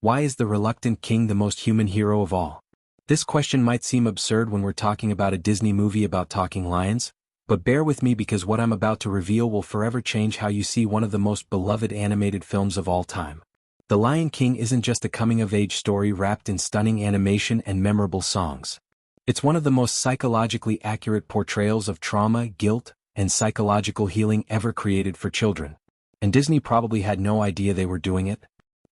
Why is the reluctant king the most human hero of all? This question might seem absurd when we're talking about a Disney movie about talking lions, but bear with me because what I'm about to reveal will forever change how you see one of the most beloved animated films of all time. The Lion King isn't just a coming-of-age story wrapped in stunning animation and memorable songs. It's one of the most psychologically accurate portrayals of trauma, guilt, and psychological healing ever created for children. And Disney probably had no idea they were doing it.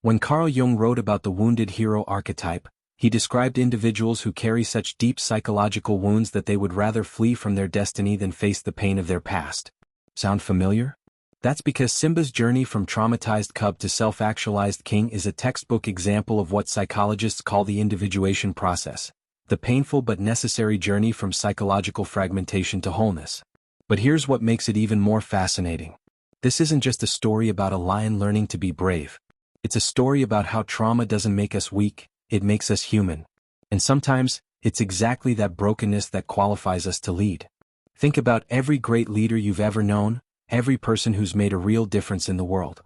When Carl Jung wrote about the wounded hero archetype, he described individuals who carry such deep psychological wounds that they would rather flee from their destiny than face the pain of their past. Sound familiar? That's because Simba's journey from traumatized cub to self-actualized king is a textbook example of what psychologists call the individuation process, the painful but necessary journey from psychological fragmentation to wholeness. But here's what makes it even more fascinating. This isn't just a story about a lion learning to be brave. It's a story about how trauma doesn't make us weak, it makes us human. And sometimes, it's exactly that brokenness that qualifies us to lead. Think about every great leader you've ever known, every person who's made a real difference in the world.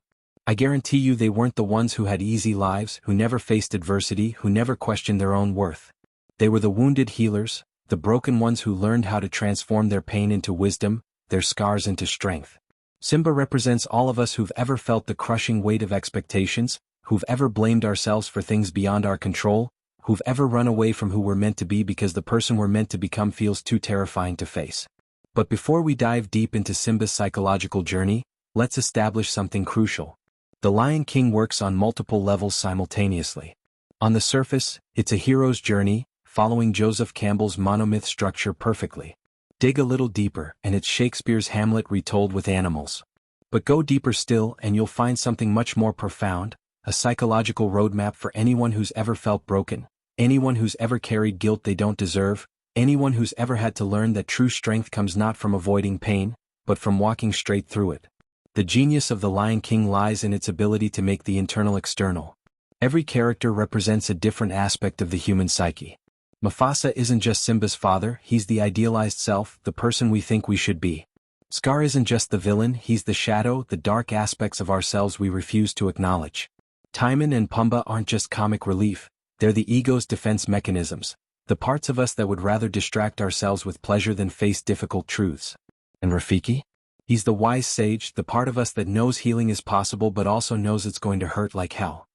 I guarantee you they weren't the ones who had easy lives, who never faced adversity, who never questioned their own worth. They were the wounded healers, the broken ones who learned how to transform their pain into wisdom, their scars into strength. Simba represents all of us who've ever felt the crushing weight of expectations, who've ever blamed ourselves for things beyond our control, who've ever run away from who we're meant to be because the person we're meant to become feels too terrifying to face. But before we dive deep into Simba's psychological journey, let's establish something crucial. The Lion King works on multiple levels simultaneously. On the surface, it's a hero's journey, following Joseph Campbell's monomyth structure perfectly. Dig a little deeper, and it's Shakespeare's Hamlet retold with animals. But go deeper still and you'll find something much more profound, a psychological roadmap for anyone who's ever felt broken, anyone who's ever carried guilt they don't deserve, anyone who's ever had to learn that true strength comes not from avoiding pain, but from walking straight through it. The genius of The Lion King lies in its ability to make the internal external. Every character represents a different aspect of the human psyche. Mufasa isn't just Simba's father, he's the idealized self, the person we think we should be. Scar isn't just the villain, he's the shadow, the dark aspects of ourselves we refuse to acknowledge. Timon and Pumbaa aren't just comic relief, they're the ego's defense mechanisms, the parts of us that would rather distract ourselves with pleasure than face difficult truths. And Rafiki? He's the wise sage, the part of us that knows healing is possible but also knows it's going to hurt like hell.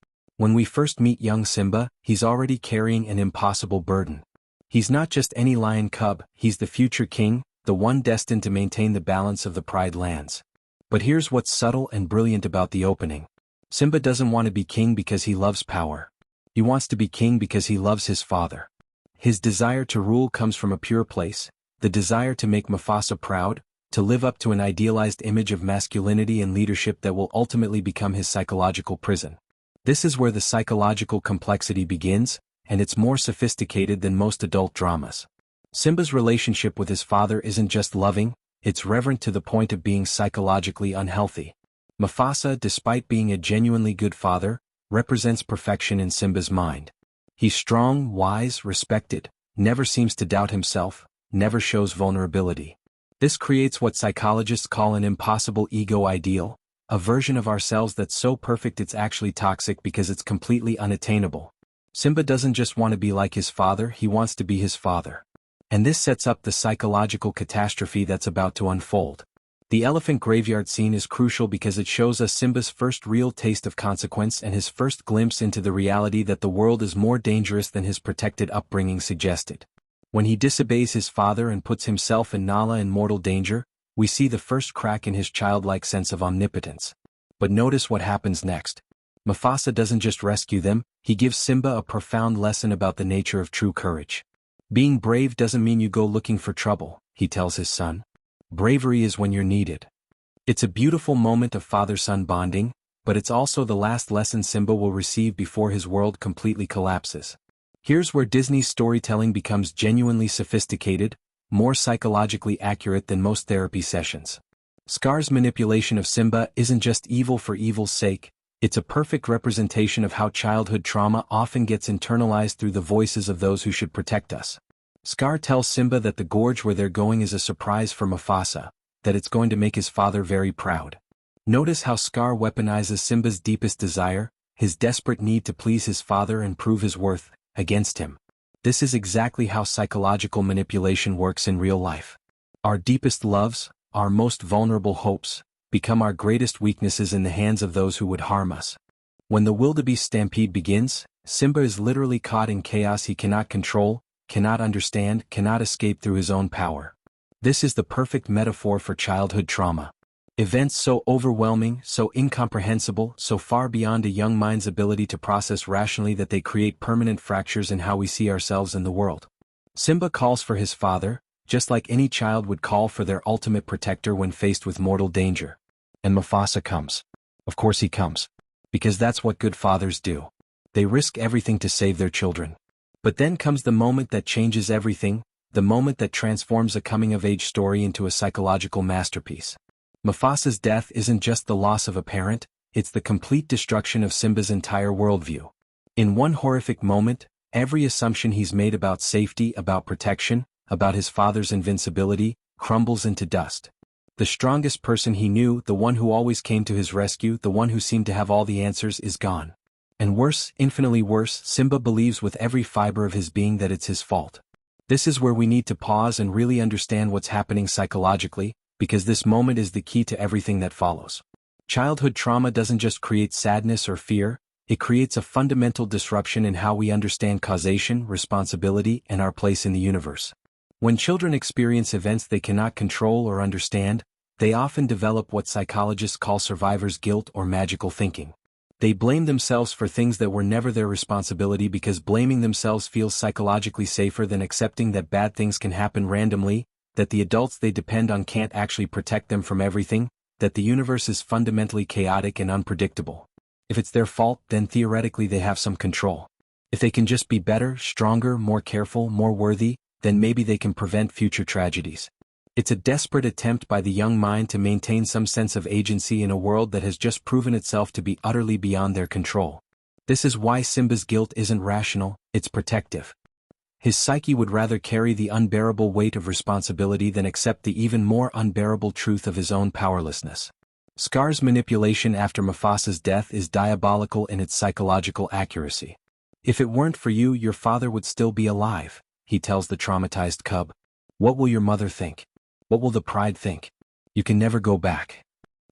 When we first meet young Simba, he's already carrying an impossible burden. He's not just any lion cub, he's the future king, the one destined to maintain the balance of the Pride Lands. But here's what's subtle and brilliant about the opening. Simba doesn't want to be king because he loves power. He wants to be king because he loves his father. His desire to rule comes from a pure place, the desire to make Mufasa proud, to live up to an idealized image of masculinity and leadership that will ultimately become his psychological prison. This is where the psychological complexity begins, and it's more sophisticated than most adult dramas. Simba's relationship with his father isn't just loving, it's reverent to the point of being psychologically unhealthy. Mufasa, despite being a genuinely good father, represents perfection in Simba's mind. He's strong, wise, respected, never seems to doubt himself, never shows vulnerability. This creates what psychologists call an impossible ego ideal, a version of ourselves that's so perfect it's actually toxic because it's completely unattainable. Simba doesn't just want to be like his father, he wants to be his father. And this sets up the psychological catastrophe that's about to unfold. The elephant graveyard scene is crucial because it shows us Simba's first real taste of consequence and his first glimpse into the reality that the world is more dangerous than his protected upbringing suggested. When he disobeys his father and puts himself and Nala in mortal danger, we see the first crack in his childlike sense of omnipotence. But notice what happens next. Mufasa doesn't just rescue them, he gives Simba a profound lesson about the nature of true courage. Being brave doesn't mean you go looking for trouble, he tells his son. Bravery is when you're needed. It's a beautiful moment of father-son bonding, but it's also the last lesson Simba will receive before his world completely collapses. Here's where Disney's storytelling becomes genuinely sophisticated, more psychologically accurate than most therapy sessions. Scar's manipulation of Simba isn't just evil for evil's sake, it's a perfect representation of how childhood trauma often gets internalized through the voices of those who should protect us. Scar tells Simba that the gorge where they're going is a surprise for Mufasa, that it's going to make his father very proud. Notice how Scar weaponizes Simba's deepest desire, his desperate need to please his father and prove his worth, against him. This is exactly how psychological manipulation works in real life. Our deepest loves, our most vulnerable hopes, become our greatest weaknesses in the hands of those who would harm us. When the wildebeest stampede begins, Simba is literally caught in chaos he cannot control, cannot understand, cannot escape through his own power. This is the perfect metaphor for childhood trauma. Events so overwhelming, so incomprehensible, so far beyond a young mind's ability to process rationally that they create permanent fractures in how we see ourselves and the world. Simba calls for his father, just like any child would call for their ultimate protector when faced with mortal danger. And Mufasa comes. Of course he comes. Because that's what good fathers do. They risk everything to save their children. But then comes the moment that changes everything, the moment that transforms a coming-of-age story into a psychological masterpiece. Mufasa's death isn't just the loss of a parent, it's the complete destruction of Simba's entire worldview. In one horrific moment, every assumption he's made about safety, about protection, about his father's invincibility, crumbles into dust. The strongest person he knew, the one who always came to his rescue, the one who seemed to have all the answers, is gone. And worse, infinitely worse, Simba believes with every fiber of his being that it's his fault. This is where we need to pause and really understand what's happening psychologically, because this moment is the key to everything that follows. Childhood trauma doesn't just create sadness or fear, it creates a fundamental disruption in how we understand causation, responsibility, and our place in the universe. When children experience events they cannot control or understand, they often develop what psychologists call survivor's guilt or magical thinking. They blame themselves for things that were never their responsibility because blaming themselves feels psychologically safer than accepting that bad things can happen randomly, that the adults they depend on can't actually protect them from everything, that the universe is fundamentally chaotic and unpredictable. If it's their fault, then theoretically they have some control. If they can just be better, stronger, more careful, more worthy, then maybe they can prevent future tragedies. It's a desperate attempt by the young mind to maintain some sense of agency in a world that has just proven itself to be utterly beyond their control. This is why Simba's guilt isn't rational, it's protective. His psyche would rather carry the unbearable weight of responsibility than accept the even more unbearable truth of his own powerlessness. Scar's manipulation after Mufasa's death is diabolical in its psychological accuracy. If it weren't for you, your father would still be alive, he tells the traumatized cub. What will your mother think? What will the pride think? You can never go back.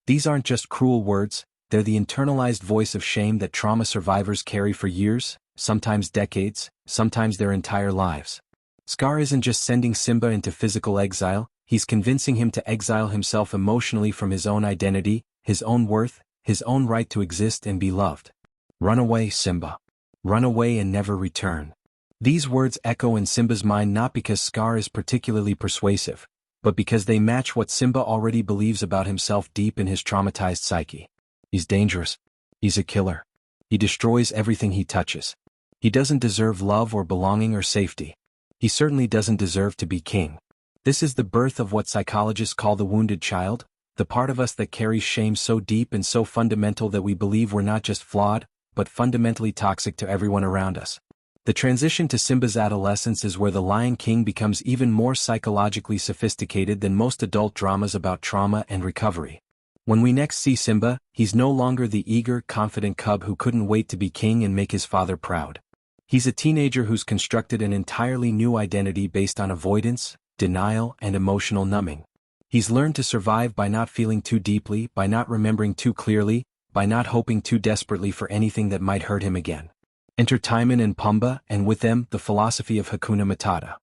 These aren't just cruel words, they're the internalized voice of shame that trauma survivors carry for years, sometimes decades, sometimes their entire lives. Scar isn't just sending Simba into physical exile, he's convincing him to exile himself emotionally from his own identity, his own worth, his own right to exist and be loved. Run away, Simba. Run away and never return. These words echo in Simba's mind not because Scar is particularly persuasive, but because they match what Simba already believes about himself deep in his traumatized psyche. He's dangerous. He's a killer. He destroys everything he touches. He doesn't deserve love or belonging or safety. He certainly doesn't deserve to be king. This is the birth of what psychologists call the wounded child, the part of us that carries shame so deep and so fundamental that we believe we're not just flawed, but fundamentally toxic to everyone around us. The transition to Simba's adolescence is where the Lion King becomes even more psychologically sophisticated than most adult dramas about trauma and recovery. When we next see Simba, he's no longer the eager, confident cub who couldn't wait to be king and make his father proud. He's a teenager who's constructed an entirely new identity based on avoidance, denial, and emotional numbing. He's learned to survive by not feeling too deeply, by not remembering too clearly, by not hoping too desperately for anything that might hurt him again. Enter Timon and Pumbaa, and with them, the philosophy of Hakuna Matata.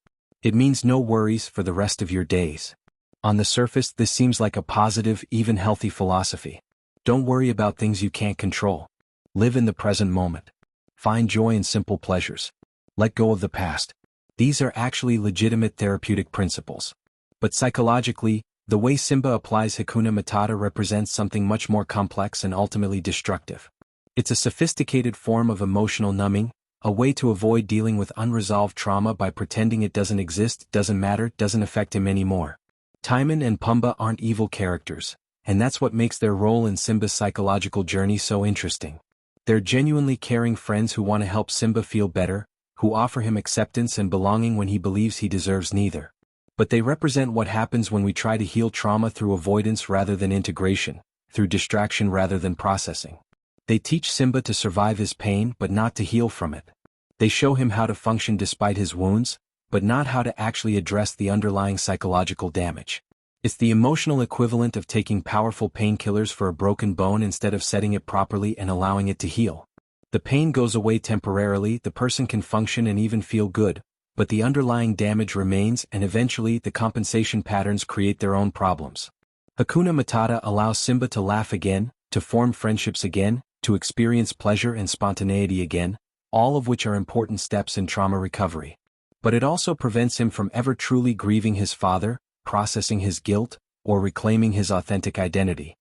It means no worries for the rest of your days. On the surface, this seems like a positive, even healthy philosophy. Don't worry about things you can't control. Live in the present moment. Find joy in simple pleasures. Let go of the past. These are actually legitimate therapeutic principles. But psychologically, the way Simba applies Hakuna Matata represents something much more complex and ultimately destructive. It's a sophisticated form of emotional numbing, a way to avoid dealing with unresolved trauma by pretending it doesn't exist, doesn't matter, doesn't affect him anymore. Timon and Pumbaa aren't evil characters, and that's what makes their role in Simba's psychological journey so interesting. They're genuinely caring friends who want to help Simba feel better, who offer him acceptance and belonging when he believes he deserves neither. But they represent what happens when we try to heal trauma through avoidance rather than integration, through distraction rather than processing. They teach Simba to survive his pain but not to heal from it. They show him how to function despite his wounds, but not how to actually address the underlying psychological damage. It's the emotional equivalent of taking powerful painkillers for a broken bone instead of setting it properly and allowing it to heal. The pain goes away temporarily, the person can function and even feel good, but the underlying damage remains, and eventually the compensation patterns create their own problems. Hakuna Matata allows Simba to laugh again, to form friendships again, to experience pleasure and spontaneity again, all of which are important steps in trauma recovery. But it also prevents him from ever truly grieving his father, processing his guilt, or reclaiming his authentic identity.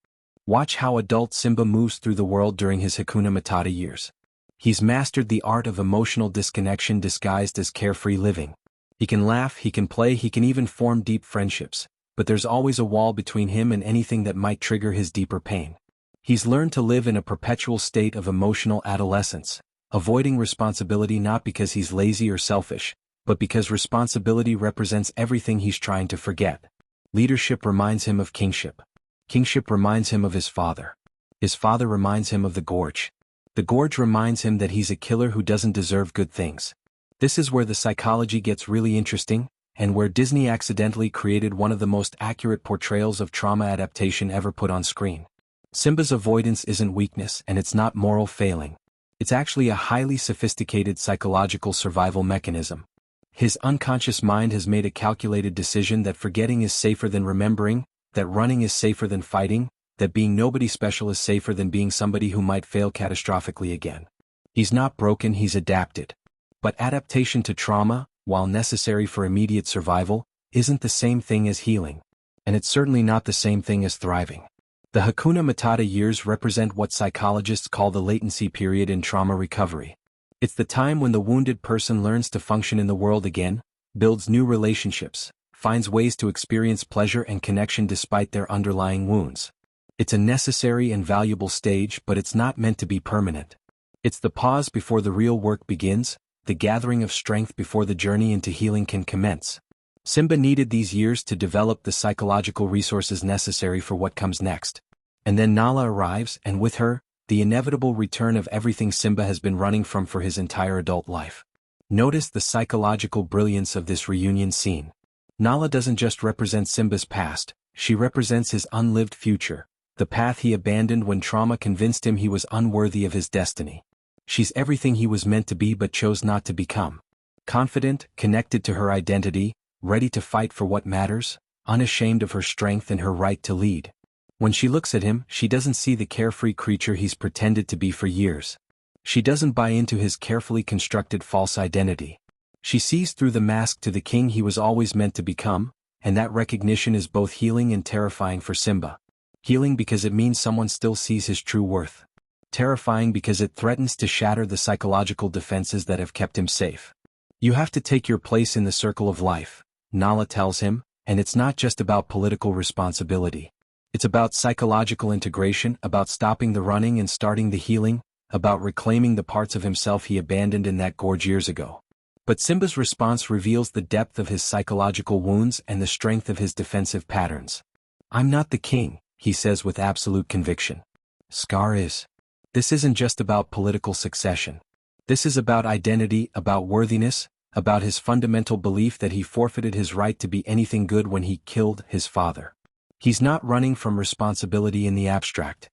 Watch how adult Simba moves through the world during his Hakuna Matata years. He's mastered the art of emotional disconnection disguised as carefree living. He can laugh, he can play, he can even form deep friendships, but there's always a wall between him and anything that might trigger his deeper pain. He's learned to live in a perpetual state of emotional adolescence, avoiding responsibility not because he's lazy or selfish, but because responsibility represents everything he's trying to forget. Leadership reminds him of kingship. Kingship reminds him of his father. His father reminds him of the gorge. The gorge reminds him that he's a killer who doesn't deserve good things. This is where the psychology gets really interesting, and where Disney accidentally created one of the most accurate portrayals of trauma adaptation ever put on screen. Simba's avoidance isn't weakness, and it's not moral failing. It's actually a highly sophisticated psychological survival mechanism. His unconscious mind has made a calculated decision that forgetting is safer than remembering, that running is safer than fighting, that being nobody special is safer than being somebody who might fail catastrophically again. He's not broken, he's adapted. But adaptation to trauma, while necessary for immediate survival, isn't the same thing as healing. And it's certainly not the same thing as thriving. The Hakuna Matata years represent what psychologists call the latency period in trauma recovery. It's the time when the wounded person learns to function in the world again, builds new relationships, finds ways to experience pleasure and connection despite their underlying wounds. It's a necessary and valuable stage, but it's not meant to be permanent. It's the pause before the real work begins, the gathering of strength before the journey into healing can commence. Simba needed these years to develop the psychological resources necessary for what comes next. And then Nala arrives, and with her, the inevitable return of everything Simba has been running from for his entire adult life. Notice the psychological brilliance of this reunion scene. Nala doesn't just represent Simba's past, she represents his unlived future, the path he abandoned when trauma convinced him he was unworthy of his destiny. She's everything he was meant to be but chose not to become. Confident, connected to her identity, ready to fight for what matters, unashamed of her strength and her right to lead. When she looks at him, she doesn't see the carefree creature he's pretended to be for years. She doesn't buy into his carefully constructed false identity. She sees through the mask to the king he was always meant to become, and that recognition is both healing and terrifying for Simba. Healing because it means someone still sees his true worth. Terrifying because it threatens to shatter the psychological defenses that have kept him safe. You have to take your place in the circle of life, Nala tells him, and it's not just about political responsibility. It's about psychological integration, about stopping the running and starting the healing, about reclaiming the parts of himself he abandoned in that gorge years ago. But Simba's response reveals the depth of his psychological wounds and the strength of his defensive patterns. "I'm not the king," he says with absolute conviction. "Scar is." This isn't just about political succession. This is about identity, about worthiness, about his fundamental belief that he forfeited his right to be anything good when he killed his father. He's not running from responsibility in the abstract.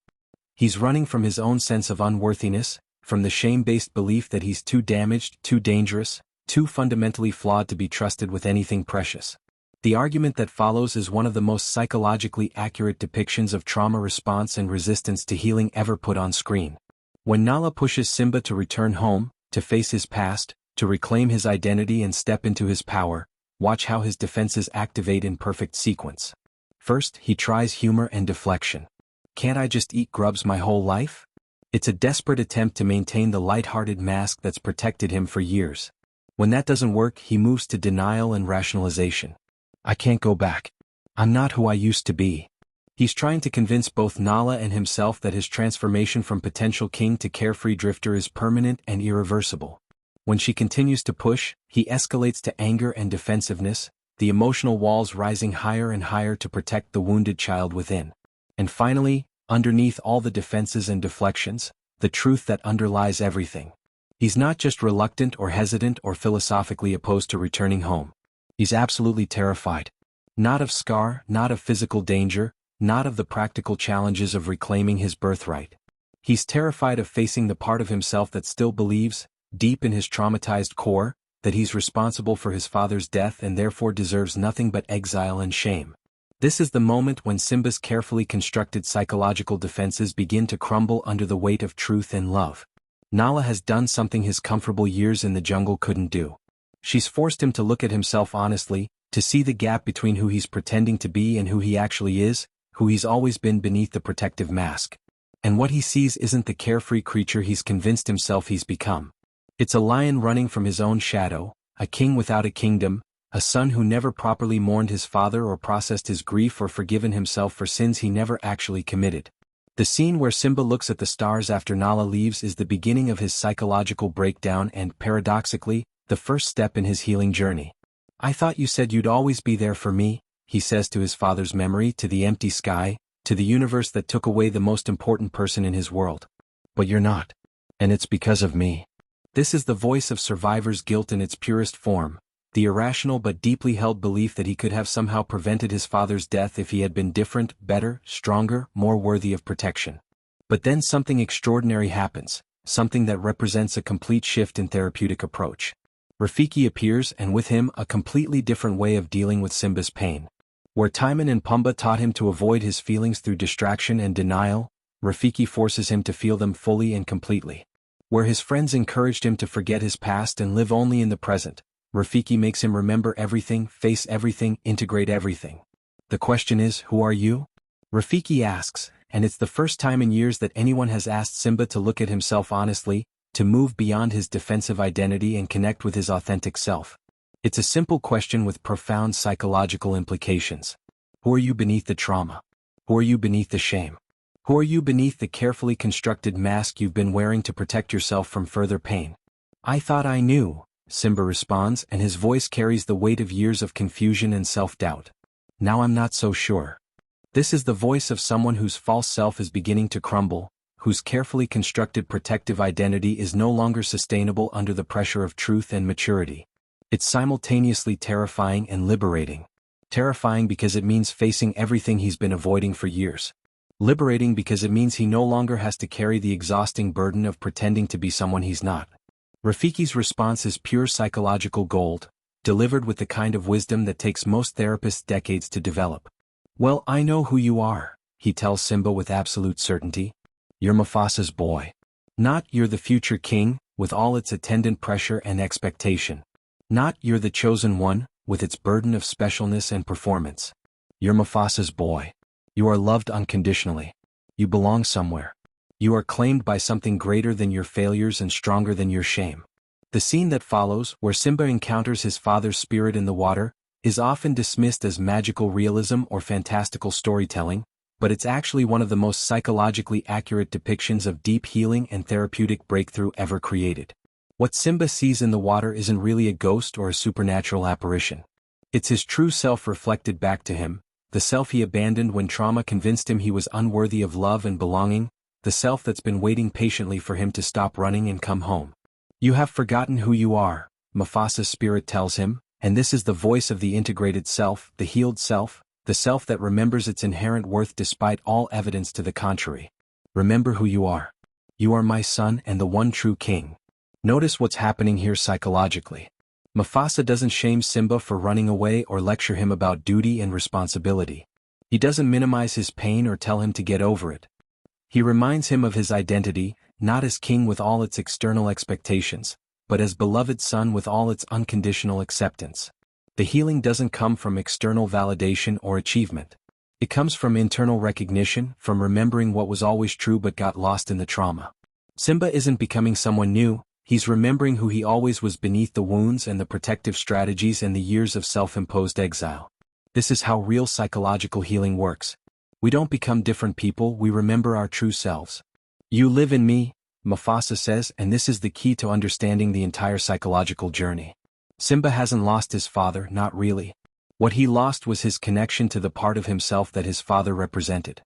He's running from his own sense of unworthiness, from the shame-based belief that he's too damaged, too dangerous, too fundamentally flawed to be trusted with anything precious. The argument that follows is one of the most psychologically accurate depictions of trauma response and resistance to healing ever put on screen. When Nala pushes Simba to return home, to face his past, to reclaim his identity and step into his power, watch how his defenses activate in perfect sequence. First, he tries humor and deflection. "Can't I just eat grubs my whole life?" It's a desperate attempt to maintain the light-hearted mask that's protected him for years. When that doesn't work, he moves to denial and rationalization. "I can't go back. I'm not who I used to be." He's trying to convince both Nala and himself that his transformation from potential king to carefree drifter is permanent and irreversible. When she continues to push, he escalates to anger and defensiveness, the emotional walls rising higher and higher to protect the wounded child within. And finally, underneath all the defenses and deflections, the truth that underlies everything. He's not just reluctant or hesitant or philosophically opposed to returning home. He's absolutely terrified. Not of Scar, not of physical danger, not of the practical challenges of reclaiming his birthright. He's terrified of facing the part of himself that still believes, deep in his traumatized core, that he's responsible for his father's death and therefore deserves nothing but exile and shame. This is the moment when Simba's carefully constructed psychological defenses begin to crumble under the weight of truth and love. Nala has done something his comfortable years in the jungle couldn't do. She's forced him to look at himself honestly, to see the gap between who he's pretending to be and who he actually is, who he's always been beneath the protective mask. And what he sees isn't the carefree creature he's convinced himself he's become. It's a lion running from his own shadow, a king without a kingdom, a son who never properly mourned his father or processed his grief or forgiven himself for sins he never actually committed. The scene where Simba looks at the stars after Nala leaves is the beginning of his psychological breakdown and, paradoxically, the first step in his healing journey. "I thought you said you'd always be there for me," he says to his father's memory, to the empty sky, to the universe that took away the most important person in his world. "But you're not. And it's because of me." This is the voice of survivor's guilt in its purest form, the irrational but deeply held belief that he could have somehow prevented his father's death if he had been different, better, stronger, more worthy of protection. But then something extraordinary happens, something that represents a complete shift in therapeutic approach. Rafiki appears, and with him a completely different way of dealing with Simba's pain. Where Timon and Pumbaa taught him to avoid his feelings through distraction and denial, Rafiki forces him to feel them fully and completely. Where his friends encouraged him to forget his past and live only in the present, Rafiki makes him remember everything, face everything, integrate everything. The question is, who are you? Rafiki asks, and it's the first time in years that anyone has asked Simba to look at himself honestly, to move beyond his defensive identity and connect with his authentic self. It's a simple question with profound psychological implications. Who are you beneath the trauma? Who are you beneath the shame? Who are you beneath the carefully constructed mask you've been wearing to protect yourself from further pain? "I thought I knew," Simba responds, and his voice carries the weight of years of confusion and self-doubt. "Now I'm not so sure." This is the voice of someone whose false self is beginning to crumble, whose carefully constructed protective identity is no longer sustainable under the pressure of truth and maturity. It's simultaneously terrifying and liberating. Terrifying because it means facing everything he's been avoiding for years. Liberating because it means he no longer has to carry the exhausting burden of pretending to be someone he's not. Rafiki's response is pure psychological gold, delivered with the kind of wisdom that takes most therapists decades to develop. "Well, I know who you are," he tells Simba with absolute certainty. "You're Mufasa's boy. Not you're the future king, with all its attendant pressure and expectation. Not you're the chosen one, with its burden of specialness and performance. You're Mufasa's boy. You are loved unconditionally. You belong somewhere. You are claimed by something greater than your failures and stronger than your shame." The scene that follows, where Simba encounters his father's spirit in the water, is often dismissed as magical realism or fantastical storytelling, but it's actually one of the most psychologically accurate depictions of deep healing and therapeutic breakthrough ever created. What Simba sees in the water isn't really a ghost or a supernatural apparition. It's his true self reflected back to him, the self he abandoned when trauma convinced him he was unworthy of love and belonging, the self that's been waiting patiently for him to stop running and come home. "You have forgotten who you are," Mufasa's spirit tells him, and this is the voice of the integrated self, the healed self, the self that remembers its inherent worth despite all evidence to the contrary. "Remember who you are. You are my son and the one true king." Notice what's happening here psychologically. Mufasa doesn't shame Simba for running away or lecture him about duty and responsibility. He doesn't minimize his pain or tell him to get over it. He reminds him of his identity, not as king with all its external expectations, but as beloved son with all its unconditional acceptance. The healing doesn't come from external validation or achievement. It comes from internal recognition, from remembering what was always true but got lost in the trauma. Simba isn't becoming someone new. He's remembering who he always was beneath the wounds and the protective strategies and the years of self-imposed exile. This is how real psychological healing works. We don't become different people, we remember our true selves. "You live in me," Mufasa says, and this is the key to understanding the entire psychological journey. Simba hasn't lost his father, not really. What he lost was his connection to the part of himself that his father represented.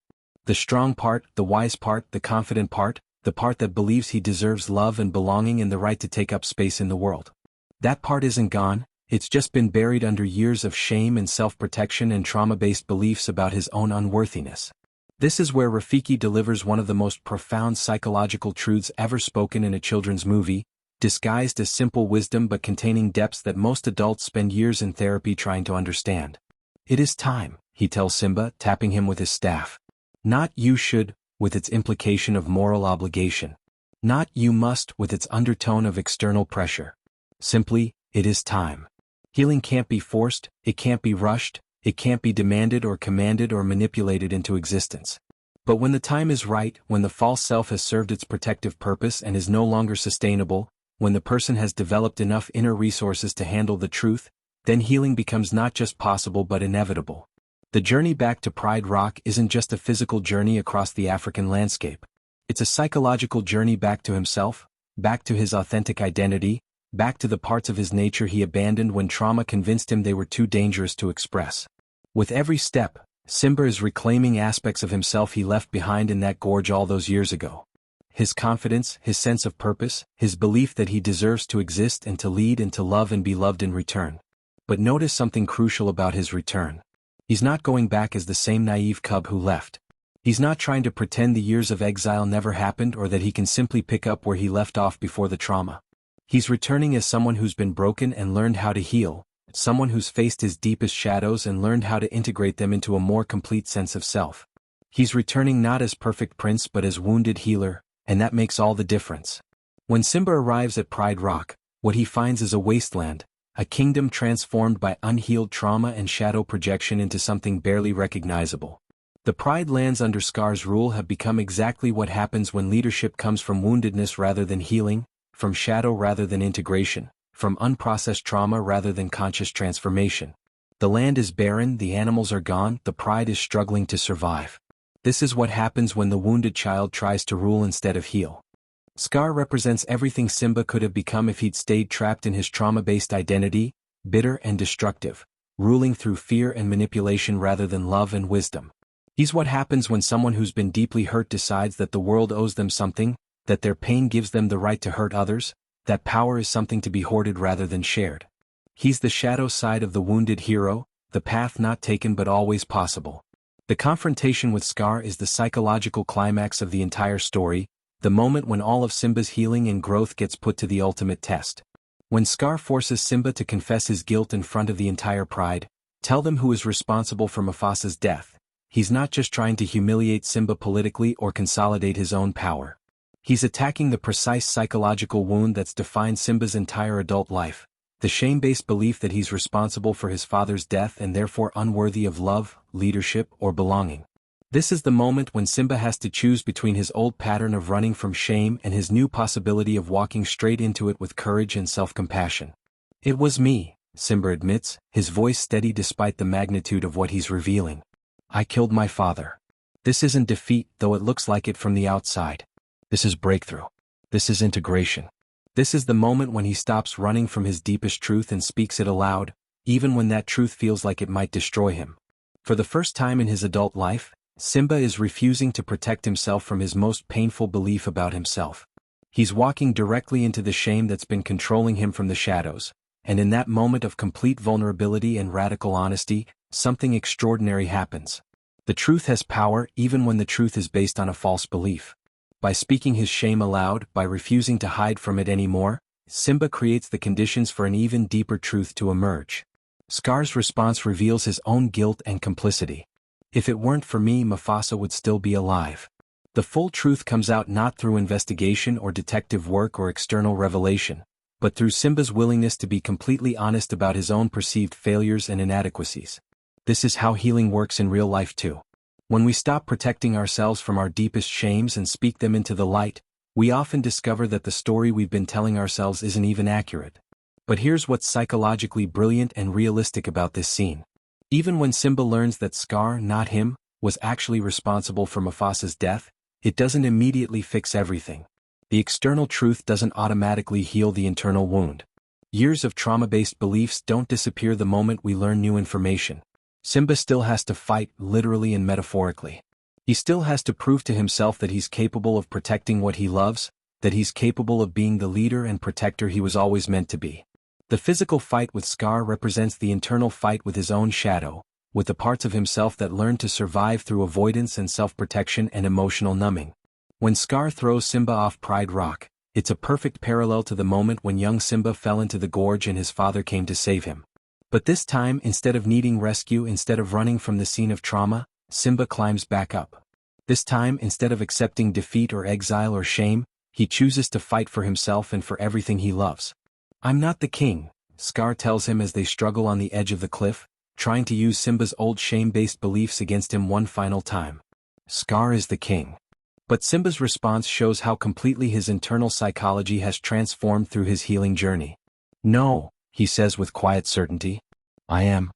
The strong part, the wise part, the confident part, the part that believes he deserves love and belonging and the right to take up space in the world. That part isn't gone, it's just been buried under years of shame and self-protection and trauma-based beliefs about his own unworthiness. This is where Rafiki delivers one of the most profound psychological truths ever spoken in a children's movie, disguised as simple wisdom but containing depths that most adults spend years in therapy trying to understand. "It is time," he tells Simba, tapping him with his staff. Not "you should," with its implication of moral obligation. Not "you must," with its undertone of external pressure. Simply, it is time. Healing can't be forced, it can't be rushed, it can't be demanded or commanded or manipulated into existence. But when the time is right, when the false self has served its protective purpose and is no longer sustainable, when the person has developed enough inner resources to handle the truth, then healing becomes not just possible but inevitable. The journey back to Pride Rock isn't just a physical journey across the African landscape. It's a psychological journey back to himself, back to his authentic identity, back to the parts of his nature he abandoned when trauma convinced him they were too dangerous to express. With every step, Simba is reclaiming aspects of himself he left behind in that gorge all those years ago. His confidence, his sense of purpose, his belief that he deserves to exist and to lead and to love and be loved in return. But notice something crucial about his return. He's not going back as the same naive cub who left. He's not trying to pretend the years of exile never happened or that he can simply pick up where he left off before the trauma. He's returning as someone who's been broken and learned how to heal, someone who's faced his deepest shadows and learned how to integrate them into a more complete sense of self. He's returning not as perfect prince but as wounded healer, and that makes all the difference. When Simba arrives at Pride Rock, what he finds is a wasteland, a kingdom transformed by unhealed trauma and shadow projection into something barely recognizable. The Pride lands under Scar's rule have become exactly what happens when leadership comes from woundedness rather than healing, from shadow rather than integration, from unprocessed trauma rather than conscious transformation. The land is barren, the animals are gone, the pride is struggling to survive. This is what happens when the wounded child tries to rule instead of heal. Scar represents everything Simba could have become if he'd stayed trapped in his trauma-based identity, bitter and destructive, ruling through fear and manipulation rather than love and wisdom. He's what happens when someone who's been deeply hurt decides that the world owes them something, that their pain gives them the right to hurt others, that power is something to be hoarded rather than shared. He's the shadow side of the wounded hero, the path not taken but always possible. The confrontation with Scar is the psychological climax of the entire story, the moment when all of Simba's healing and growth gets put to the ultimate test. When Scar forces Simba to confess his guilt in front of the entire pride, tell them who is responsible for Mufasa's death, he's not just trying to humiliate Simba politically or consolidate his own power. He's attacking the precise psychological wound that's defined Simba's entire adult life, the shame-based belief that he's responsible for his father's death and therefore unworthy of love, leadership, or belonging. This is the moment when Simba has to choose between his old pattern of running from shame and his new possibility of walking straight into it with courage and self-compassion. "It was me," Simba admits, his voice steady despite the magnitude of what he's revealing. "I killed my father." This isn't defeat, though it looks like it from the outside. This is breakthrough. This is integration. This is the moment when he stops running from his deepest truth and speaks it aloud, even when that truth feels like it might destroy him. For the first time in his adult life, Simba is refusing to protect himself from his most painful belief about himself. He's walking directly into the shame that's been controlling him from the shadows, and in that moment of complete vulnerability and radical honesty, something extraordinary happens. The truth has power even when the truth is based on a false belief. By speaking his shame aloud, by refusing to hide from it anymore, Simba creates the conditions for an even deeper truth to emerge. Scar's response reveals his own guilt and complicity. "If it weren't for me, Mufasa would still be alive." The full truth comes out not through investigation or detective work or external revelation, but through Simba's willingness to be completely honest about his own perceived failures and inadequacies. This is how healing works in real life too. When we stop protecting ourselves from our deepest shames and speak them into the light, we often discover that the story we've been telling ourselves isn't even accurate. But here's what's psychologically brilliant and realistic about this scene. Even when Simba learns that Scar, not him, was actually responsible for Mufasa's death, it doesn't immediately fix everything. The external truth doesn't automatically heal the internal wound. Years of trauma-based beliefs don't disappear the moment we learn new information. Simba still has to fight, literally and metaphorically. He still has to prove to himself that he's capable of protecting what he loves, that he's capable of being the leader and protector he was always meant to be. The physical fight with Scar represents the internal fight with his own shadow, with the parts of himself that learn to survive through avoidance and self-protection and emotional numbing. When Scar throws Simba off Pride Rock, it's a perfect parallel to the moment when young Simba fell into the gorge and his father came to save him. But this time, instead of needing rescue, instead of running from the scene of trauma, Simba climbs back up. This time, instead of accepting defeat or exile or shame, he chooses to fight for himself and for everything he loves. "I'm not the king," Scar tells him as they struggle on the edge of the cliff, trying to use Simba's old shame-based beliefs against him one final time. Scar is the king. But Simba's response shows how completely his internal psychology has transformed through his healing journey. "No," he says with quiet certainty. "I am."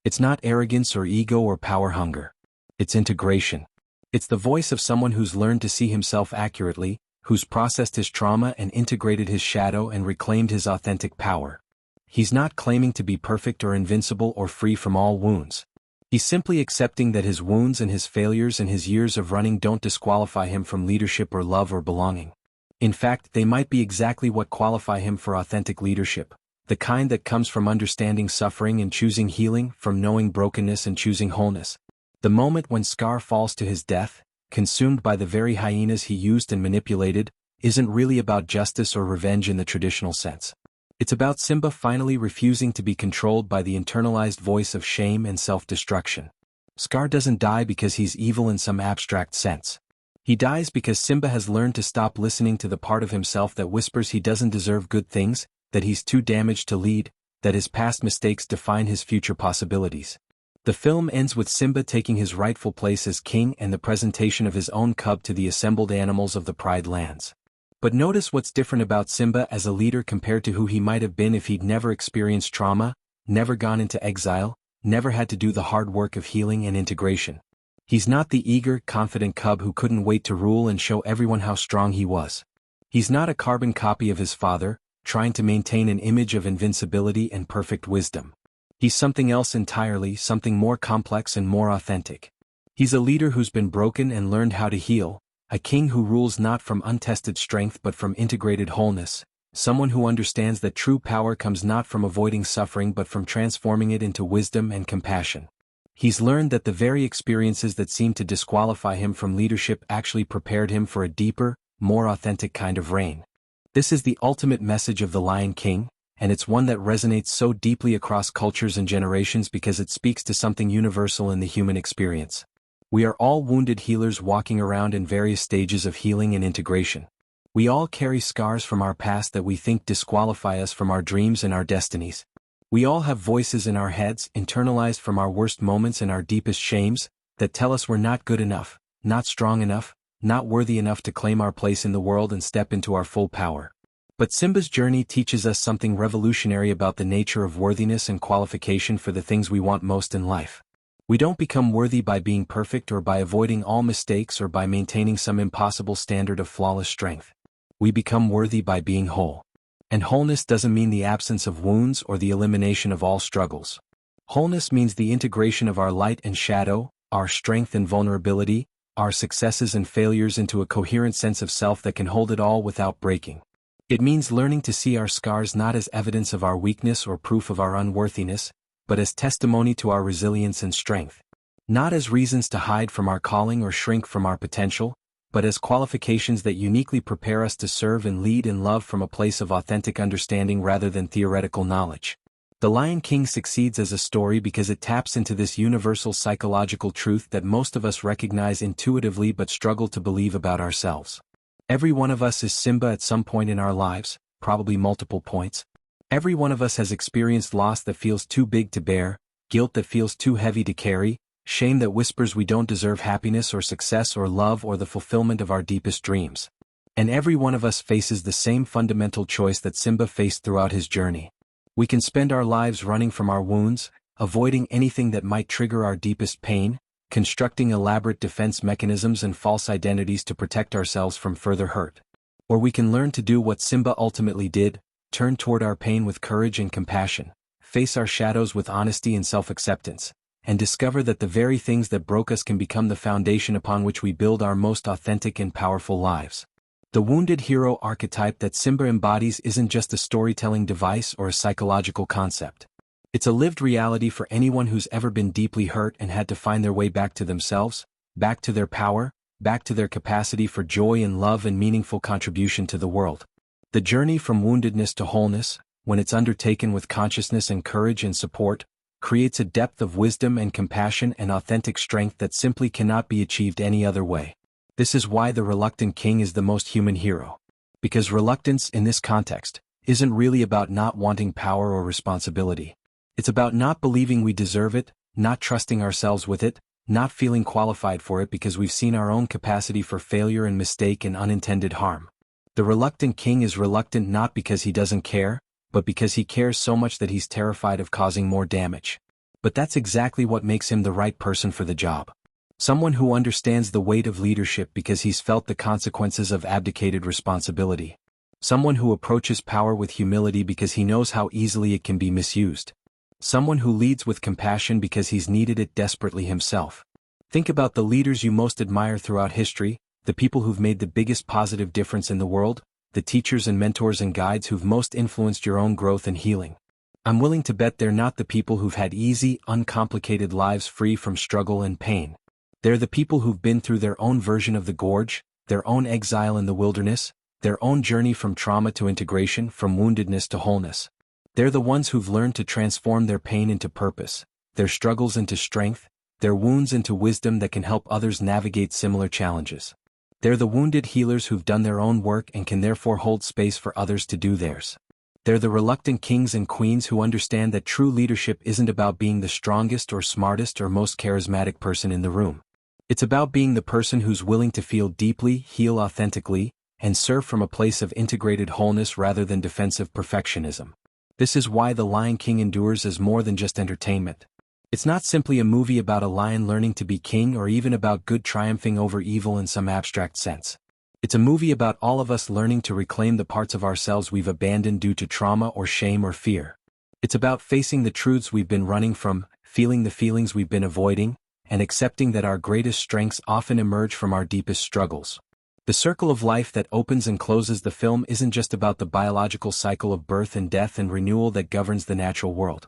It's not arrogance or ego or power hunger. It's integration. It's the voice of someone who's learned to see himself accurately, who's processed his trauma and integrated his shadow and reclaimed his authentic power. He's not claiming to be perfect or invincible or free from all wounds. He's simply accepting that his wounds and his failures and his years of running don't disqualify him from leadership or love or belonging. In fact, they might be exactly what qualify him for authentic leadership, the kind that comes from understanding suffering and choosing healing, from knowing brokenness and choosing wholeness. The moment when Scar falls to his death, consumed by the very hyenas he used and manipulated, isn't really about justice or revenge in the traditional sense. It's about Simba finally refusing to be controlled by the internalized voice of shame and self-destruction. Scar doesn't die because he's evil in some abstract sense. He dies because Simba has learned to stop listening to the part of himself that whispers he doesn't deserve good things, that he's too damaged to lead, that his past mistakes define his future possibilities. The film ends with Simba taking his rightful place as king and the presentation of his own cub to the assembled animals of the Pride Lands. But notice what's different about Simba as a leader compared to who he might have been if he'd never experienced trauma, never gone into exile, never had to do the hard work of healing and integration. He's not the eager, confident cub who couldn't wait to rule and show everyone how strong he was. He's not a carbon copy of his father, trying to maintain an image of invincibility and perfect wisdom. He's something else entirely, something more complex and more authentic. He's a leader who's been broken and learned how to heal, a king who rules not from untested strength but from integrated wholeness, someone who understands that true power comes not from avoiding suffering but from transforming it into wisdom and compassion. He's learned that the very experiences that seemed to disqualify him from leadership actually prepared him for a deeper, more authentic kind of reign. This is the ultimate message of The Lion King, and it's one that resonates so deeply across cultures and generations because it speaks to something universal in the human experience. We are all wounded healers walking around in various stages of healing and integration. We all carry scars from our past that we think disqualify us from our dreams and our destinies. We all have voices in our heads, internalized from our worst moments and our deepest shames, that tell us we're not good enough, not strong enough, not worthy enough to claim our place in the world and step into our full power. But Simba's journey teaches us something revolutionary about the nature of worthiness and qualification for the things we want most in life. We don't become worthy by being perfect or by avoiding all mistakes or by maintaining some impossible standard of flawless strength. We become worthy by being whole. And wholeness doesn't mean the absence of wounds or the elimination of all struggles. Wholeness means the integration of our light and shadow, our strength and vulnerability, our successes and failures into a coherent sense of self that can hold it all without breaking. It means learning to see our scars not as evidence of our weakness or proof of our unworthiness, but as testimony to our resilience and strength. Not as reasons to hide from our calling or shrink from our potential, but as qualifications that uniquely prepare us to serve and lead in love from a place of authentic understanding rather than theoretical knowledge. The Lion King succeeds as a story because it taps into this universal psychological truth that most of us recognize intuitively but struggle to believe about ourselves. Every one of us is Simba at some point in our lives, probably multiple points. Every one of us has experienced loss that feels too big to bear, guilt that feels too heavy to carry, shame that whispers we don't deserve happiness or success or love or the fulfillment of our deepest dreams. And every one of us faces the same fundamental choice that Simba faced throughout his journey. We can spend our lives running from our wounds, avoiding anything that might trigger our deepest pain, constructing elaborate defense mechanisms and false identities to protect ourselves from further hurt. Or we can learn to do what Simba ultimately did, turn toward our pain with courage and compassion, face our shadows with honesty and self-acceptance, and discover that the very things that broke us can become the foundation upon which we build our most authentic and powerful lives. The wounded hero archetype that Simba embodies isn't just a storytelling device or a psychological concept. It's a lived reality for anyone who's ever been deeply hurt and had to find their way back to themselves, back to their power, back to their capacity for joy and love and meaningful contribution to the world. The journey from woundedness to wholeness, when it's undertaken with consciousness and courage and support, creates a depth of wisdom and compassion and authentic strength that simply cannot be achieved any other way. This is why the reluctant king is the most human hero. Because reluctance, in this context, isn't really about not wanting power or responsibility. It's about not believing we deserve it, not trusting ourselves with it, not feeling qualified for it because we've seen our own capacity for failure and mistake and unintended harm. The reluctant king is reluctant not because he doesn't care, but because he cares so much that he's terrified of causing more damage. But that's exactly what makes him the right person for the job. Someone who understands the weight of leadership because he's felt the consequences of abdicated responsibility. Someone who approaches power with humility because he knows how easily it can be misused. Someone who leads with compassion because he's needed it desperately himself. Think about the leaders you most admire throughout history, the people who've made the biggest positive difference in the world, the teachers and mentors and guides who've most influenced your own growth and healing. I'm willing to bet they're not the people who've had easy, uncomplicated lives free from struggle and pain. They're the people who've been through their own version of the gorge, their own exile in the wilderness, their own journey from trauma to integration, from woundedness to wholeness. They're the ones who've learned to transform their pain into purpose, their struggles into strength, their wounds into wisdom that can help others navigate similar challenges. They're the wounded healers who've done their own work and can therefore hold space for others to do theirs. They're the reluctant kings and queens who understand that true leadership isn't about being the strongest or smartest or most charismatic person in the room. It's about being the person who's willing to feel deeply, heal authentically, and serve from a place of integrated wholeness rather than defensive perfectionism. This is why The Lion King endures as more than just entertainment. It's not simply a movie about a lion learning to be king or even about good triumphing over evil in some abstract sense. It's a movie about all of us learning to reclaim the parts of ourselves we've abandoned due to trauma or shame or fear. It's about facing the truths we've been running from, feeling the feelings we've been avoiding, and accepting that our greatest strengths often emerge from our deepest struggles. The circle of life that opens and closes the film isn't just about the biological cycle of birth and death and renewal that governs the natural world.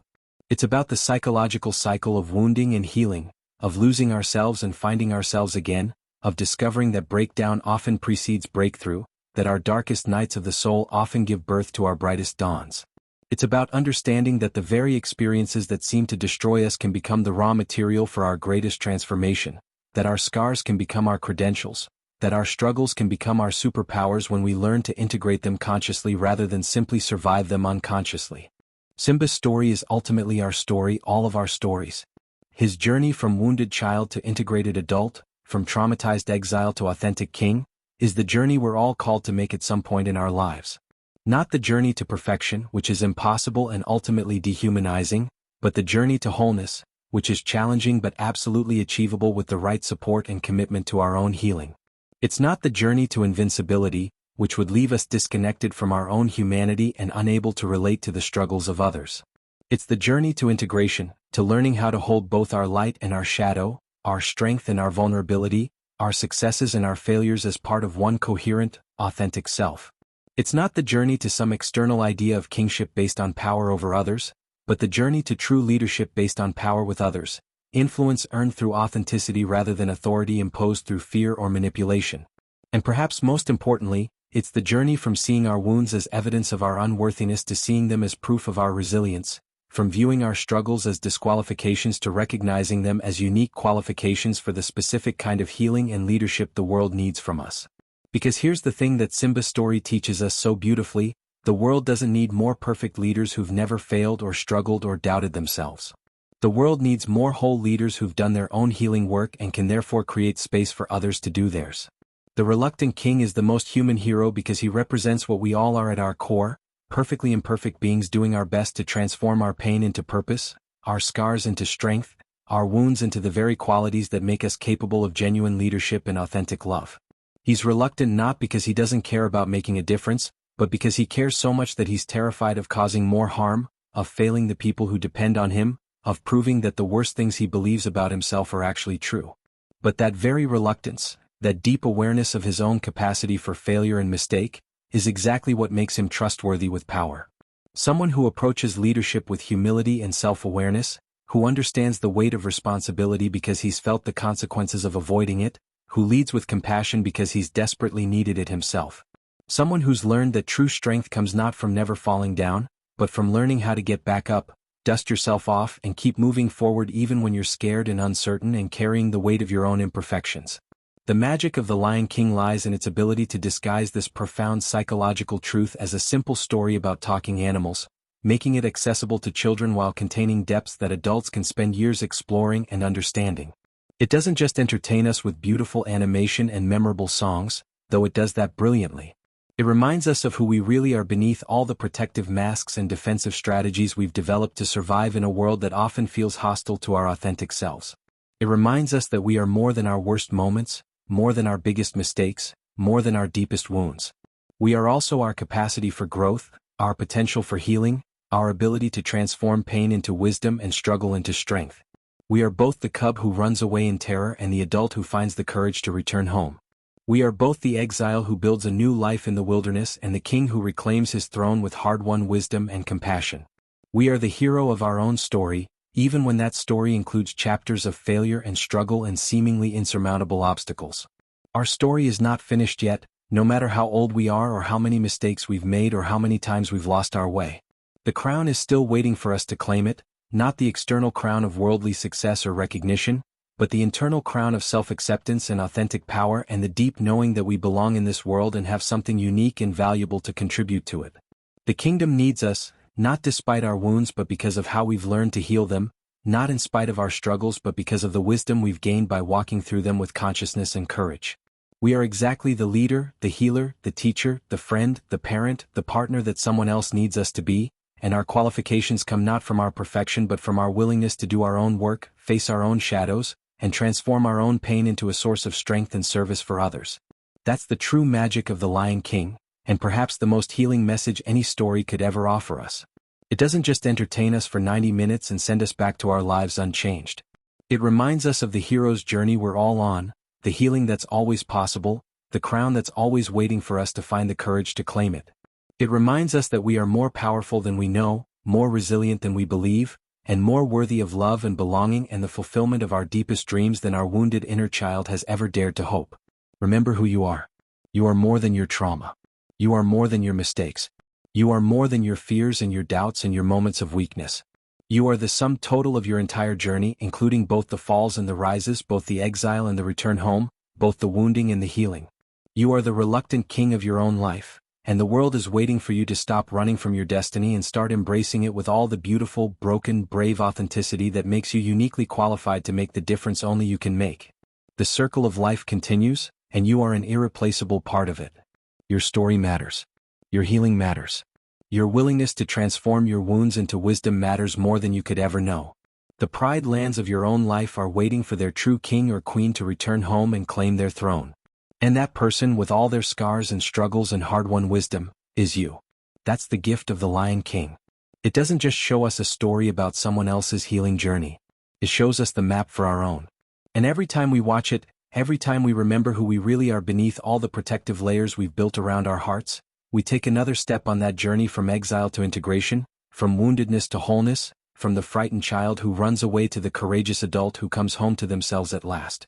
It's about the psychological cycle of wounding and healing, of losing ourselves and finding ourselves again, of discovering that breakdown often precedes breakthrough, that our darkest nights of the soul often give birth to our brightest dawns. It's about understanding that the very experiences that seem to destroy us can become the raw material for our greatest transformation, that our scars can become our credentials, that our struggles can become our superpowers when we learn to integrate them consciously rather than simply survive them unconsciously. Simba's story is ultimately our story, all of our stories. His journey from wounded child to integrated adult, from traumatized exile to authentic king, is the journey we're all called to make at some point in our lives. Not the journey to perfection, which is impossible and ultimately dehumanizing, but the journey to wholeness, which is challenging but absolutely achievable with the right support and commitment to our own healing. It's not the journey to invincibility, which would leave us disconnected from our own humanity and unable to relate to the struggles of others. It's the journey to integration, to learning how to hold both our light and our shadow, our strength and our vulnerability, our successes and our failures as part of one coherent, authentic self. It's not the journey to some external idea of kingship based on power over others, but the journey to true leadership based on power with others, influence earned through authenticity rather than authority imposed through fear or manipulation. And perhaps most importantly, it's the journey from seeing our wounds as evidence of our unworthiness to seeing them as proof of our resilience, from viewing our struggles as disqualifications to recognizing them as unique qualifications for the specific kind of healing and leadership the world needs from us. Because here's the thing that Simba's story teaches us so beautifully: the world doesn't need more perfect leaders who've never failed or struggled or doubted themselves. The world needs more whole leaders who've done their own healing work and can therefore create space for others to do theirs. The reluctant king is the most human hero because he represents what we all are at our core, perfectly imperfect beings doing our best to transform our pain into purpose, our scars into strength, our wounds into the very qualities that make us capable of genuine leadership and authentic love. He's reluctant not because he doesn't care about making a difference, but because he cares so much that he's terrified of causing more harm, of failing the people who depend on him, of proving that the worst things he believes about himself are actually true. But that very reluctance, that deep awareness of his own capacity for failure and mistake, is exactly what makes him trustworthy with power. Someone who approaches leadership with humility and self-awareness, who understands the weight of responsibility because he's felt the consequences of avoiding it, who leads with compassion because he's desperately needed it himself. Someone who's learned that true strength comes not from never falling down, but from learning how to get back up, dust yourself off and keep moving forward even when you're scared and uncertain and carrying the weight of your own imperfections. The magic of The Lion King lies in its ability to disguise this profound psychological truth as a simple story about talking animals, making it accessible to children while containing depths that adults can spend years exploring and understanding. It doesn't just entertain us with beautiful animation and memorable songs, though it does that brilliantly. It reminds us of who we really are beneath all the protective masks and defensive strategies we've developed to survive in a world that often feels hostile to our authentic selves. It reminds us that we are more than our worst moments, more than our biggest mistakes, more than our deepest wounds. We are also our capacity for growth, our potential for healing, our ability to transform pain into wisdom and struggle into strength. We are both the cub who runs away in terror and the adult who finds the courage to return home. We are both the exile who builds a new life in the wilderness and the king who reclaims his throne with hard-won wisdom and compassion. We are the hero of our own story, even when that story includes chapters of failure and struggle and seemingly insurmountable obstacles. Our story is not finished yet, no matter how old we are or how many mistakes we've made or how many times we've lost our way. The crown is still waiting for us to claim it, not the external crown of worldly success or recognition, but the internal crown of self-acceptance and authentic power and the deep knowing that we belong in this world and have something unique and valuable to contribute to it. The kingdom needs us, not despite our wounds but because of how we've learned to heal them, not in spite of our struggles but because of the wisdom we've gained by walking through them with consciousness and courage. We are exactly the leader, the healer, the teacher, the friend, the parent, the partner that someone else needs us to be, and our qualifications come not from our perfection but from our willingness to do our own work, face our own shadows, and transform our own pain into a source of strength and service for others. That's the true magic of The Lion King, and perhaps the most healing message any story could ever offer us. It doesn't just entertain us for 90 minutes and send us back to our lives unchanged. It reminds us of the hero's journey we're all on, the healing that's always possible, the crown that's always waiting for us to find the courage to claim it. It reminds us that we are more powerful than we know, more resilient than we believe, and more worthy of love and belonging and the fulfillment of our deepest dreams than our wounded inner child has ever dared to hope. Remember who you are. You are more than your trauma. You are more than your mistakes. You are more than your fears and your doubts and your moments of weakness. You are the sum total of your entire journey, including both the falls and the rises, both the exile and the return home, both the wounding and the healing. You are the reluctant king of your own life, and the world is waiting for you to stop running from your destiny and start embracing it with all the beautiful, broken, brave authenticity that makes you uniquely qualified to make the difference only you can make. The circle of life continues, and you are an irreplaceable part of it. Your story matters. Your healing matters. Your willingness to transform your wounds into wisdom matters more than you could ever know. The pride lands of your own life are waiting for their true king or queen to return home and claim their throne. And that person, with all their scars and struggles and hard-won wisdom, is you. That's the gift of The Lion King. It doesn't just show us a story about someone else's healing journey. It shows us the map for our own. And every time we watch it, every time we remember who we really are beneath all the protective layers we've built around our hearts, we take another step on that journey from exile to integration, from woundedness to wholeness, from the frightened child who runs away to the courageous adult who comes home to themselves at last.